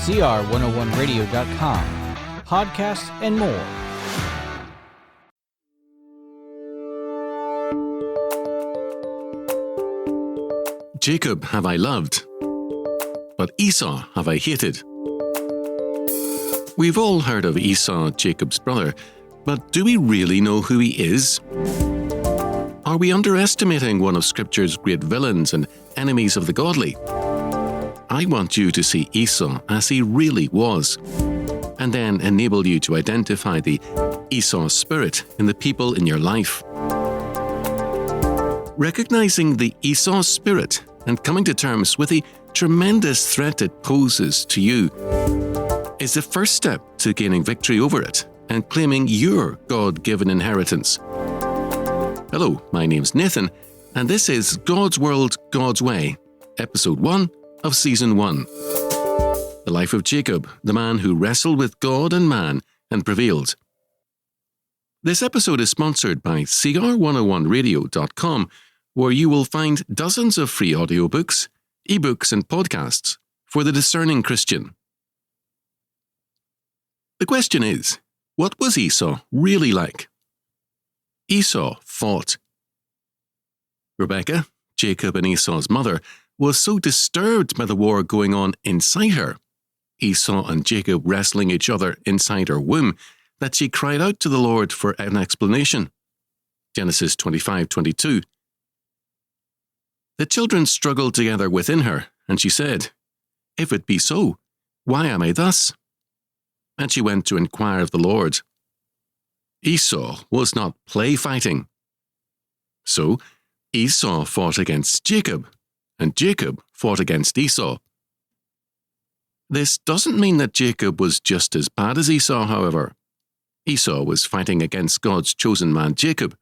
cr101radio.com, podcasts, and more. Jacob have I loved, but Esau have I hated. We've all heard of Esau, Jacob's brother, but do we really know who he is? Are we underestimating one of Scripture's great villains and enemies of the godly? I want you to see Esau as he really was, and then enable you to identify the Esau spirit in the people in your life. Recognizing the Esau spirit and coming to terms with the tremendous threat it poses to you is the first step to gaining victory over it and claiming your God-given inheritance. Hello, my name's Nathan, and this is God's World, God's Way, Episode 1 of Season 1. The life of Jacob, the man who wrestled with God and man and prevailed. This episode is sponsored by cr101radio.com, where you will find dozens of free audiobooks, ebooks, and podcasts for the discerning Christian. The question is, what was Esau really like? Esau fought. Rebekah, Jacob and Esau's mother, was so disturbed by the war going on inside her, Esau and Jacob wrestling each other inside her womb, that she cried out to the Lord for an explanation. Genesis 25:22. The children struggled together within her, and she said, "If it be so, why am I thus?" And she went to inquire of the Lord. Esau was not play fighting. So Esau fought against Jacob, and Jacob fought against Esau. This doesn't mean that Jacob was just as bad as Esau, however. Esau was fighting against God's chosen man Jacob.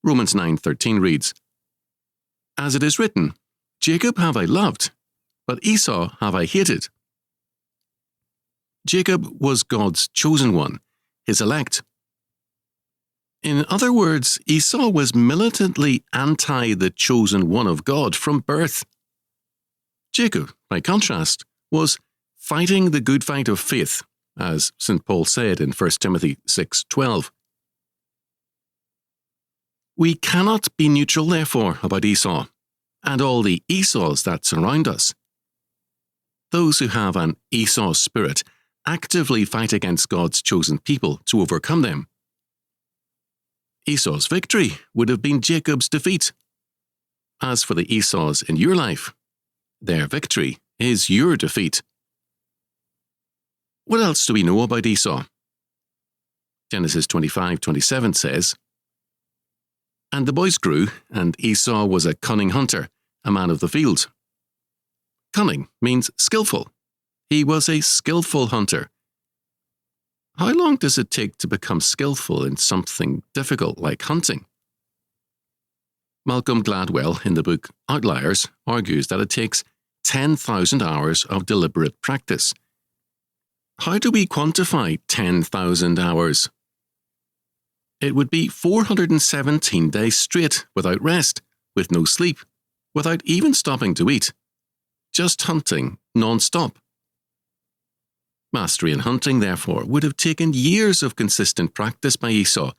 Romans 9:13 reads, "As it is written, Jacob have I loved, but Esau have I hated." Jacob was God's chosen one, his elect. In other words, Esau was militantly anti the chosen one of God from birth. Jacob, by contrast, was fighting the good fight of faith, as St. Paul said in 1 Timothy 6:12. We cannot be neutral, therefore, about Esau, and all the Esau's that surround us. Those who have an Esau spirit actively fight against God's chosen people to overcome them. Esau's victory would have been Jacob's defeat. As for the Esau's in your life, their victory is your defeat. What else do we know about Esau? Genesis 25:27 says, "And the boys grew, and Esau was a cunning hunter, a man of the field." Cunning means skillful. He was a skillful hunter. How long does it take to become skillful in something difficult like hunting? Malcolm Gladwell, in the book Outliers, argues that it takes 10,000 hours of deliberate practice. How do we quantify 10,000 hours? It would be 417 days straight without rest, with no sleep, without even stopping to eat. Just hunting non-stop. Mastery in hunting, therefore, would have taken years of consistent practice by Esau,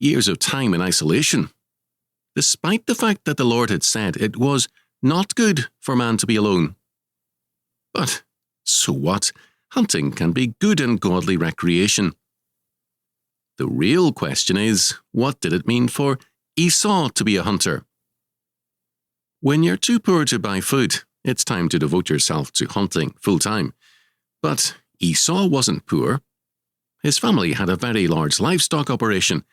years of time in isolation, despite the fact that the Lord had said it was not good for man to be alone. But, so what? Hunting can be good and godly recreation. The real question is, what did it mean for Esau to be a hunter? When you're too poor to buy food, it's time to devote yourself to hunting full-time. But Esau wasn't poor. His family had a very large livestock operation.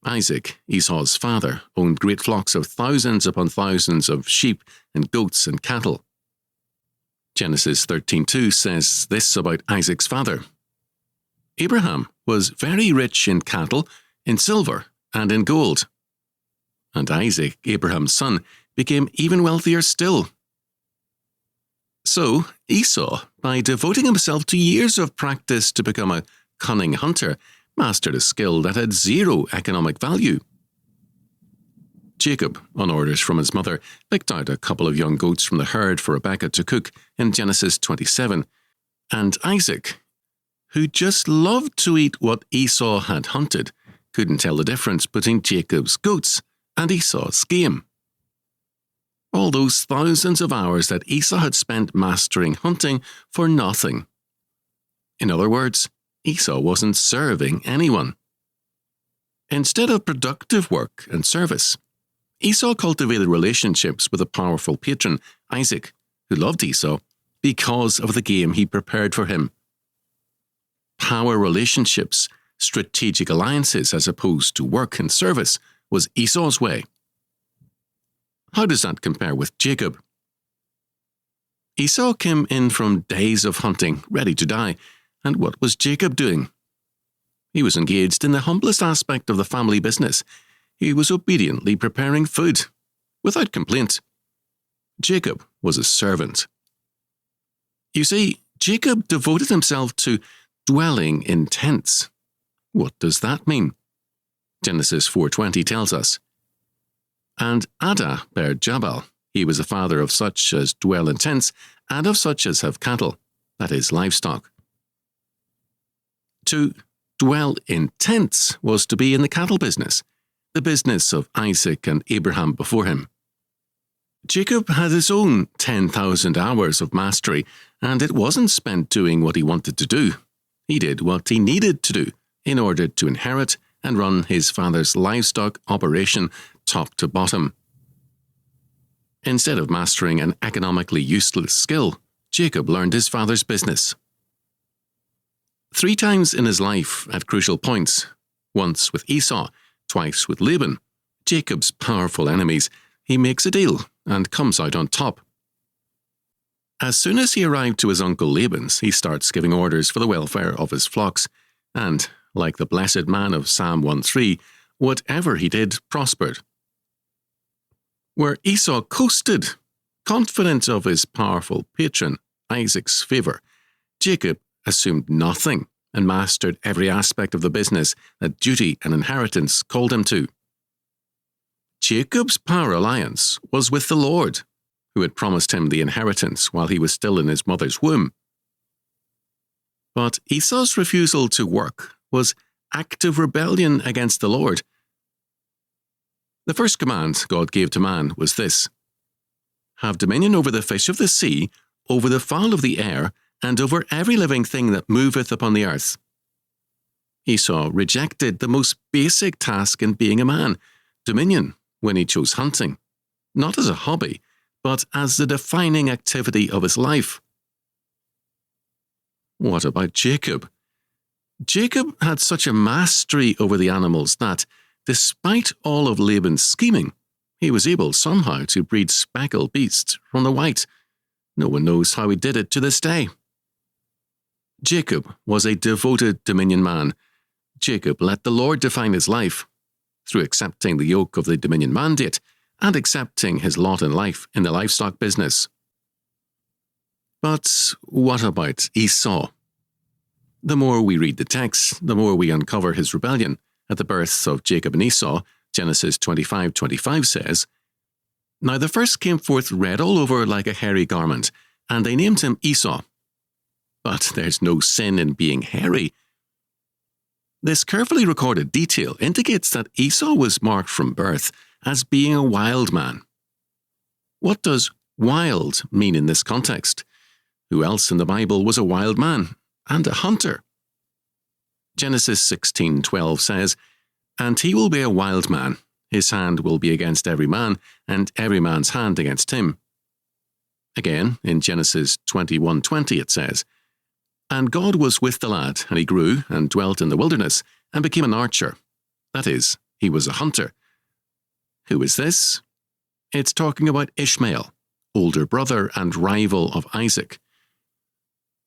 Isaac, Esau's father, owned great flocks of thousands upon thousands of sheep and goats and cattle. Genesis 13:2 says this about Isaac's father. Abraham was very rich in cattle, in silver, and in gold. And Isaac, Abraham's son, became even wealthier still. So, Esau, by devoting himself to years of practice to become a cunning hunter, mastered a skill that had zero economic value. Jacob, on orders from his mother, picked out a couple of young goats from the herd for Rebekah to cook in Genesis 27, and Isaac, who just loved to eat what Esau had hunted, couldn't tell the difference between Jacob's goats and Esau's game. All those thousands of hours that Esau had spent mastering hunting for nothing. In other words, Esau wasn't serving anyone. Instead of productive work and service, Esau cultivated relationships with a powerful patron, Isaac, who loved Esau because of the game he prepared for him. Power relationships, strategic alliances as opposed to work and service, was Esau's way. How does that compare with Jacob? Esau came in from days of hunting, ready to die, and what was Jacob doing? He was engaged in the humblest aspect of the family business. He was obediently preparing food, without complaint. Jacob was a servant. You see, Jacob devoted himself to dwelling in tents. What does that mean? Genesis 4:20 tells us. And Adah bare Jabal. He was the father of such as dwell in tents, and of such as have cattle, that is, livestock. To dwell in tents was to be in the cattle business, the business of Isaac and Abraham before him. Jacob had his own 10,000 hours of mastery, and it wasn't spent doing what he wanted to do. He did what he needed to do in order to inherit and run his father's livestock operation top to bottom. Instead of mastering an economically useless skill, Jacob learned his father's business. 3 times in his life at crucial points, once with Esau, twice with Laban, Jacob's powerful enemies, he makes a deal and comes out on top. As soon as he arrived to his uncle Laban's, he starts giving orders for the welfare of his flocks, and, like the blessed man of Psalm 1:3, whatever he did prospered. Where Esau coasted, confident of his powerful patron, Isaac's favour, Jacob assumed nothing and mastered every aspect of the business that duty and inheritance called him to. Jacob's power alliance was with the Lord, who had promised him the inheritance while he was still in his mother's womb. But Esau's refusal to work was active rebellion against the Lord. The first command God gave to man was this: have dominion over the fish of the sea, over the fowl of the air, and over every living thing that moveth upon the earth. Esau rejected the most basic task in being a man, dominion, when he chose hunting, not as a hobby, but as the defining activity of his life. What about Jacob? Jacob had such a mastery over the animals that, despite all of Laban's scheming, he was able somehow to breed speckled beasts from the white. No one knows how he did it to this day. Jacob was a devoted dominion man. Jacob let the Lord define his life through accepting the yoke of the dominion mandate and accepting his lot in life in the livestock business. But what about Esau? The more we read the text, the more we uncover his rebellion at the birth of Jacob and Esau. Genesis 25:25 says, Now the first came forth red all over like a hairy garment, and they named him Esau. But there's no sin in being hairy. This carefully recorded detail indicates that Esau was marked from birth as being a wild man. What does wild mean in this context? Who else in the Bible was a wild man and a hunter? Genesis 16:12 says, And he will be a wild man, his hand will be against every man, and every man's hand against him. Again, in Genesis 21:20 it says, And God was with the lad, and he grew, and dwelt in the wilderness, and became an archer. That is, he was a hunter. Who is this? It's talking about Ishmael, older brother and rival of Isaac.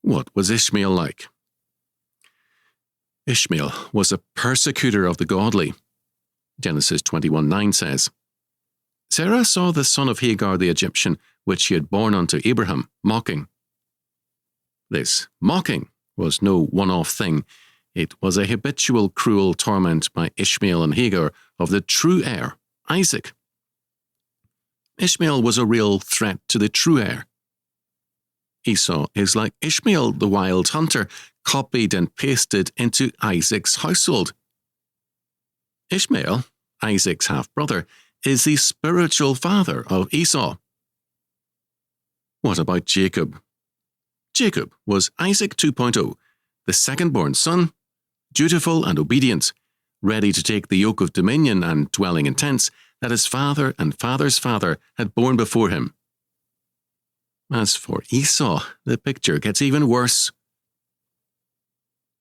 What was Ishmael like? Ishmael was a persecutor of the godly. Genesis 21:9 says, Sarah saw the son of Hagar the Egyptian, which she had borne unto Abraham, mocking. This mocking was no one-off thing. It was a habitual cruel torment by Ishmael and Hagar of the true heir, Isaac, Ishmael was a real threat to the true heir. Esau is like Ishmael, the wild hunter, copied and pasted into Isaac's household. Ishmael, Isaac's half-brother, is the spiritual father of Esau. What about Jacob? Jacob was Isaac 2.0, the second-born son, dutiful and obedient, ready to take the yoke of dominion and dwelling in tents that his father and father's father had borne before him. As for Esau, the picture gets even worse.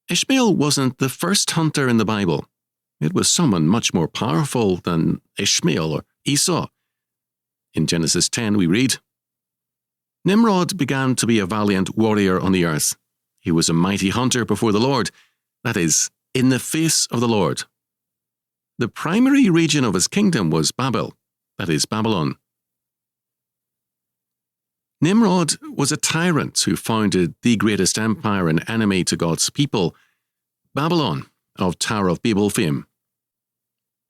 Ishmael wasn't the first hunter in the Bible. It was someone much more powerful than Ishmael or Esau. In Genesis 10 we read, Nimrod began to be a valiant warrior on the earth. He was a mighty hunter before the Lord, that is, in the face of the Lord. The primary region of his kingdom was Babel, that is, Babylon. Nimrod was a tyrant who founded the greatest empire and enemy to God's people, Babylon, of Tower of Babel fame.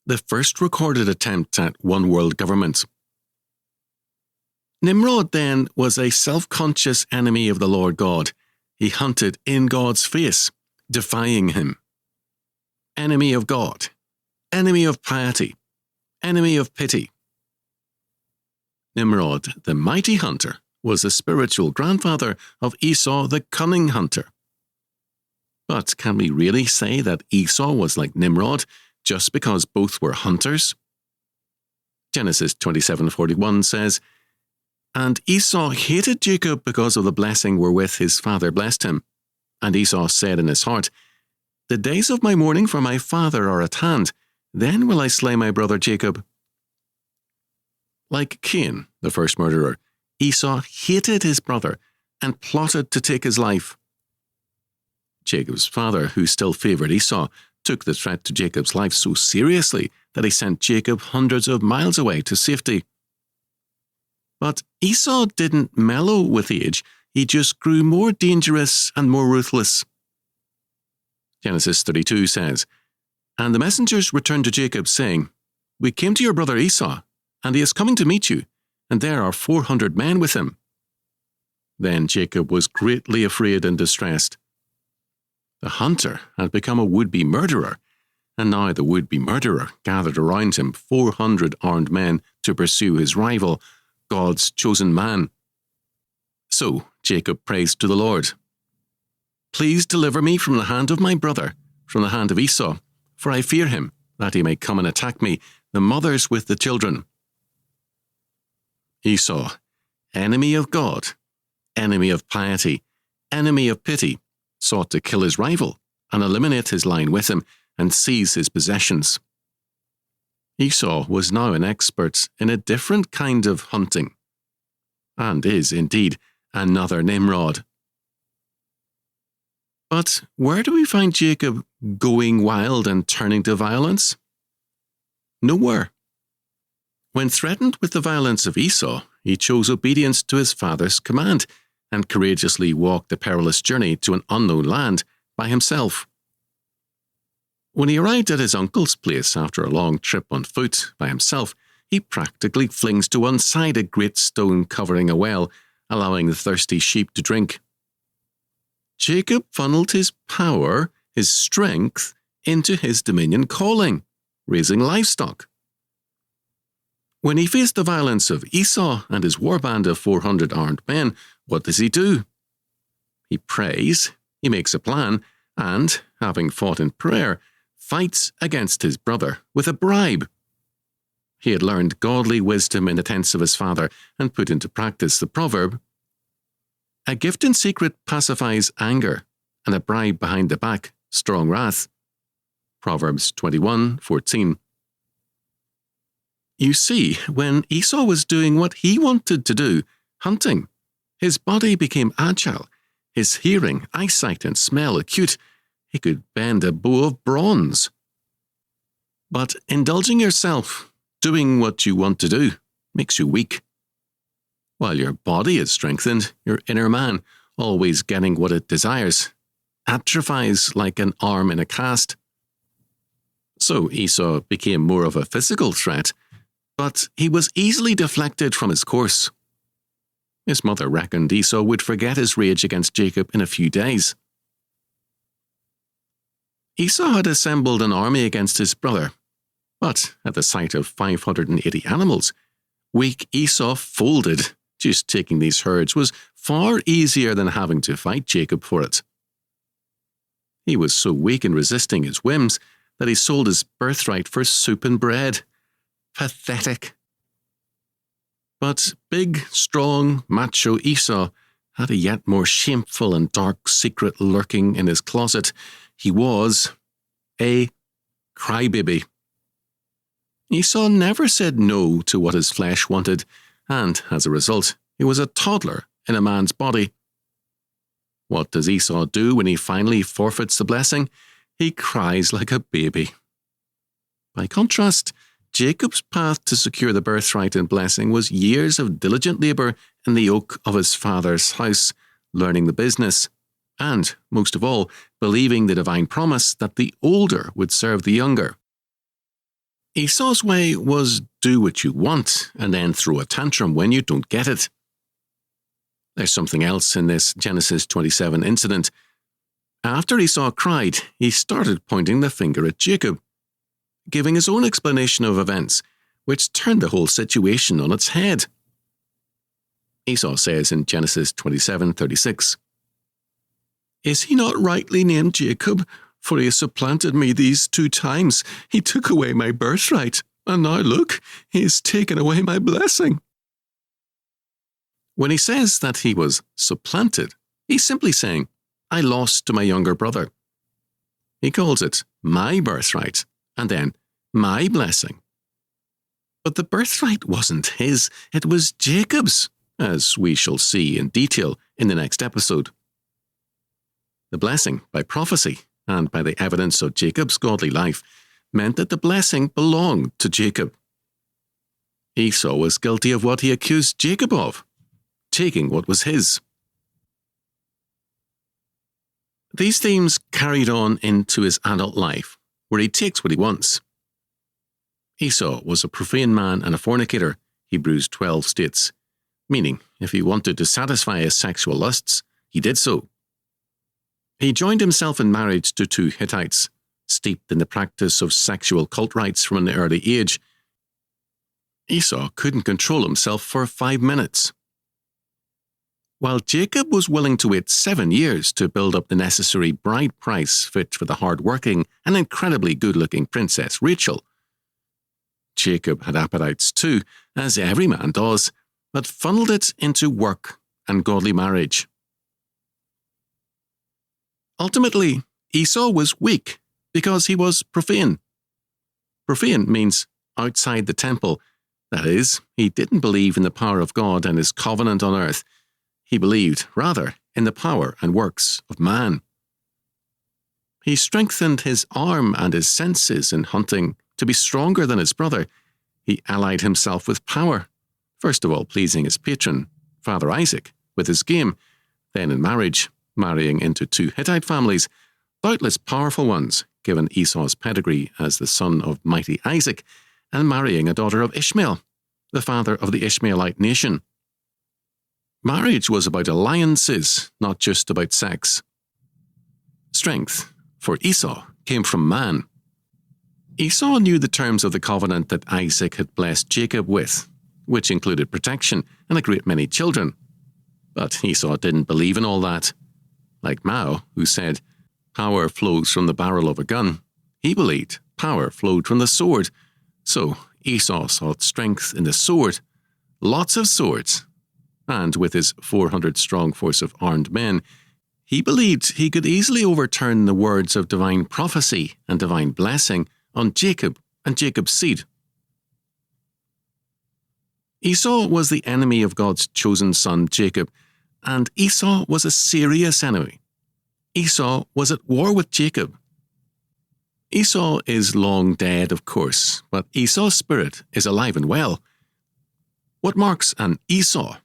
The first recorded attempt at one-world government. Nimrod, then, was a self-conscious enemy of the Lord God. He hunted in God's face, defying him. Enemy of God, enemy of piety, enemy of pity. Nimrod, the mighty hunter, was the spiritual grandfather of Esau, the cunning hunter. But can we really say that Esau was like Nimrod just because both were hunters? Genesis 27:41 says, And Esau hated Jacob because of the blessing wherewith his father blessed him. And Esau said in his heart, The days of my mourning for my father are at hand, then will I slay my brother Jacob. Like Cain, the first murderer, Esau hated his brother and plotted to take his life. Jacob's father, who still favored Esau, took the threat to Jacob's life so seriously that he sent Jacob hundreds of miles away to safety. But Esau didn't mellow with age, he just grew more dangerous and more ruthless. Genesis 32 says, And the messengers returned to Jacob, saying, We came to your brother Esau, and he is coming to meet you, and there are 400 men with him. Then Jacob was greatly afraid and distressed. The hunter had become a would-be murderer, and now the would-be murderer gathered around him 400 armed men to pursue his rival, God's chosen man. So Jacob prays to the Lord, Please deliver me from the hand of my brother, from the hand of Esau, for I fear him, that he may come and attack me, the mothers with the children. Esau, enemy of God, enemy of piety, enemy of pity, sought to kill his rival and eliminate his line with him and seize his possessions. Esau was now an expert in a different kind of hunting, and is indeed another Nimrod. But where do we find Jacob going wild and turning to violence? Nowhere. When threatened with the violence of Esau, he chose obedience to his father's command and courageously walked the perilous journey to an unknown land by himself. When he arrived at his uncle's place after a long trip on foot by himself, he practically flings to one side a great stone covering a well, allowing the thirsty sheep to drink. Jacob funneled his power, his strength, into his dominion calling, raising livestock. When he faced the violence of Esau and his warband of 400 armed men, what does he do? He prays, he makes a plan, and, having fought in prayer, fights against his brother with a bribe. He had learned godly wisdom in the tents of his father and put into practice the proverb, A gift in secret pacifies anger, and a bribe behind the back, strong wrath. Proverbs 21:14. You see, when Esau was doing what he wanted to do, hunting, his body became agile, his hearing, eyesight, and smell acute. He could bend a bow of bronze. But indulging yourself, doing what you want to do, makes you weak. While your body is strengthened, your inner man, always getting what it desires, atrophies like an arm in a cast. So Esau became more of a physical threat, But he was easily deflected from his course. His mother reckoned Esau would forget his rage against Jacob in a few days. Esau had assembled an army against his brother, but at the sight of 580 animals, weak Esau folded. Just taking these herds was far easier than having to fight Jacob for it. He was so weak in resisting his whims that he sold his birthright for soup and bread. Pathetic. But big, strong, macho Esau had a yet more shameful and dark secret lurking in his closet. He was a crybaby. Esau never said no to what his flesh wanted, and as a result, he was a toddler in a man's body. What does Esau do when he finally forfeits the blessing? He cries like a baby. By contrast, Jacob's path to secure the birthright and blessing was years of diligent labour in the oak of his father's house, learning the business, and, most of all, believing the divine promise that the older would serve the younger. Esau's way was do what you want and then throw a tantrum when you don't get it. There's something else in this Genesis 27 incident. After Esau cried, he started pointing the finger at Jacob, giving his own explanation of events, which turned the whole situation on its head. Esau says in Genesis 27:36, "Is he not rightly named Jacob? For he has supplanted me these 2 times. He took away my birthright, and now look, he has taken away my blessing." When he says that he was supplanted, he's simply saying, I lost to my younger brother. He calls it my birthright, and then my blessing. But the birthright wasn't his, it was Jacob's, as we shall see in detail in the next episode. The blessing, by prophecy, and by the evidence of Jacob's godly life, meant that the blessing belonged to Jacob. Esau was guilty of what he accused Jacob of, taking what was his. These themes carried on into his adult life, where he takes what he wants. Esau was a profane man and a fornicator, Hebrews 12 states, meaning if he wanted to satisfy his sexual lusts, he did so. He joined himself in marriage to 2 Hittites, steeped in the practice of sexual cult rites from an early age. Esau couldn't control himself for 5 minutes. While Jacob was willing to wait 7 years to build up the necessary bride price fit for the hard-working and incredibly good-looking Princess Rachel, Jacob had appetites too, as every man does, but funneled it into work and godly marriage. Ultimately, Esau was weak because he was profane. Profane means outside the temple. That is, he didn't believe in the power of God and his covenant on earth. He believed, rather, in the power and works of man. He strengthened his arm and his senses in hunting to be stronger than his brother. He allied himself with power, first of all pleasing his patron, Father Isaac, with his game, then in marriage, marrying into 2 Hittite families, doubtless powerful ones, given Esau's pedigree as the son of mighty Isaac, and marrying a daughter of Ishmael, the father of the Ishmaelite nation. Marriage was about alliances, not just about sex. Strength, for Esau, came from man. Esau knew the terms of the covenant that Isaac had blessed Jacob with, which included protection and a great many children. But Esau didn't believe in all that. Like Mao, who said, power flows from the barrel of a gun, he believed power flowed from the sword. So Esau sought strength in the sword, lots of swords, and with his 400-strong force of armed men, he believed he could easily overturn the words of divine prophecy and divine blessing on Jacob and Jacob's seed. Esau was the enemy of God's chosen son Jacob, and Esau was a serious enemy. Esau was at war with Jacob. Esau is long dead, of course, but Esau's spirit is alive and well. What marks an Esau?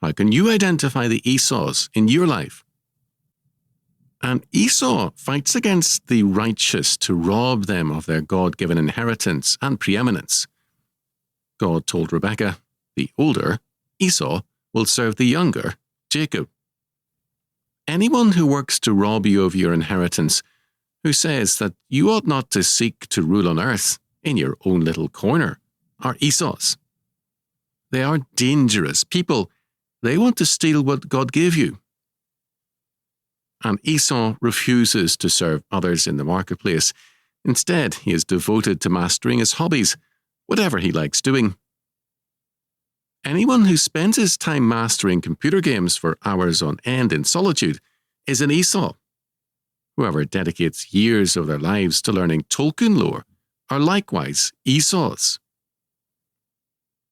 How can you identify the Esau's in your life? And Esau fights against the righteous to rob them of their God-given inheritance and preeminence. God told Rebekah, the older, Esau, will serve the younger, Jacob. Anyone who works to rob you of your inheritance, who says that you ought not to seek to rule on earth in your own little corner, are Esau's. They are dangerous people. They want to steal what God gave you. And Esau refuses to serve others in the marketplace. Instead, he is devoted to mastering his hobbies, whatever he likes doing. Anyone who spends his time mastering computer games for hours on end in solitude is an Esau. Whoever dedicates years of their lives to learning Tolkien lore are likewise Esau's.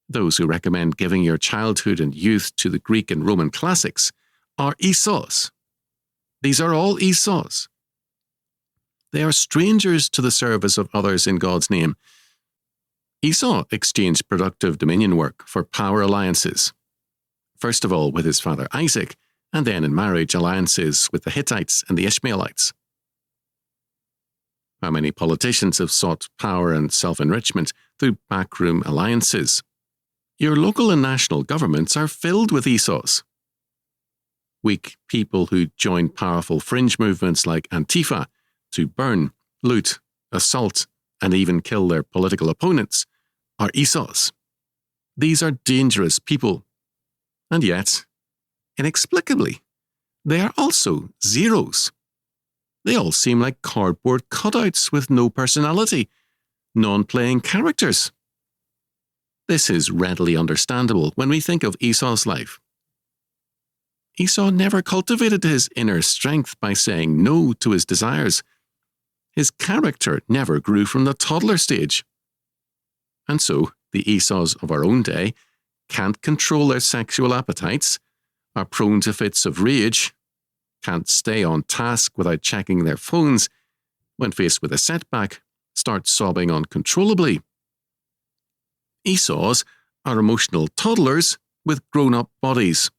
Those who recommend giving your childhood and youth to the Greek and Roman classics are Esau's. These are all Esau's. They are strangers to the service of others in God's name. Esau exchanged productive dominion work for power alliances. First of all with his father Isaac, and then in marriage alliances with the Hittites and the Ishmaelites. How many politicians have sought power and self-enrichment through backroom alliances? Your local and national governments are filled with Esau's. Weak people who join powerful fringe movements like Antifa to burn, loot, assault, and even kill their political opponents are Esau's. These are dangerous people. And yet, inexplicably, they are also zeros. They all seem like cardboard cutouts with no personality, non-playing characters. This is readily understandable when we think of Esau's life. Esau never cultivated his inner strength by saying no to his desires. His character never grew from the toddler stage. And so, the Esau's of our own day can't control their sexual appetites, are prone to fits of rage, can't stay on task without checking their phones, when faced with a setback, start sobbing uncontrollably. Esau's are emotional toddlers with grown-up bodies.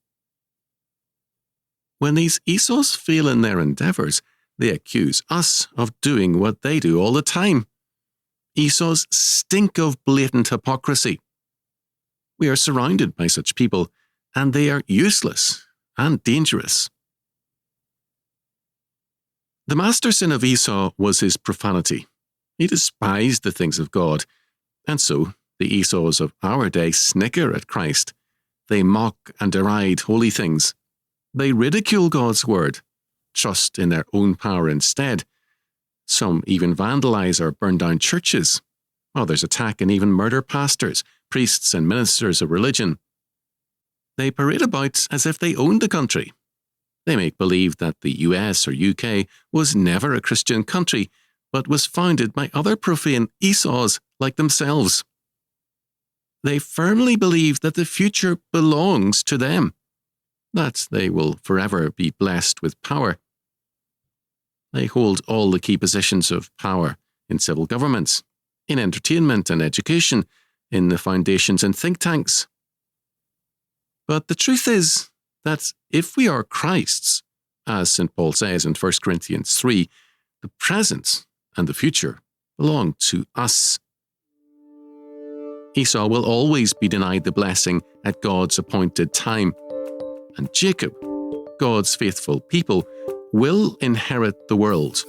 When these Esau's fail in their endeavours, they accuse us of doing what they do all the time. Esau's stink of blatant hypocrisy. We are surrounded by such people, and they are useless and dangerous. The master sin of Esau was his profanity. He despised the things of God, and so the Esau's of our day snicker at Christ. They mock and deride holy things. They ridicule God's word, trust in their own power instead. Some even vandalize or burn down churches. Others attack and even murder pastors, priests, and ministers of religion. They parade about as if they owned the country. They make believe that the US or UK was never a Christian country, but was founded by other profane Esau's like themselves. They firmly believe that the future belongs to them, that they will forever be blessed with power. They hold all the key positions of power in civil governments, in entertainment and education, in the foundations and think tanks. But the truth is that if we are Christ's, as St. Paul says in 1 Corinthians 3, the present and the future belong to us. Esau will always be denied the blessing at God's appointed time, and Jacob, God's faithful people, will inherit the world.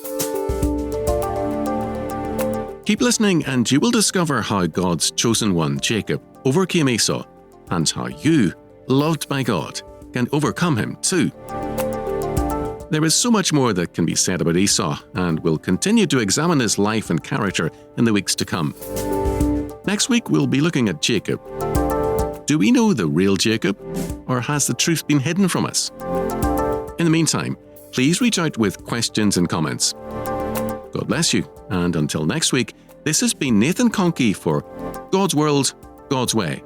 Keep listening and you will discover how God's chosen one, Jacob, overcame Esau, and how you, loved by God, can overcome him too. There is so much more that can be said about Esau, and we'll continue to examine his life and character in the weeks to come. Next week we'll be looking at Jacob. Do we know the real Jacob, or has the truth been hidden from us? In the meantime, please reach out with questions and comments. God bless you, and until next week, this has been Nathan Conkey for God's World, God's Way.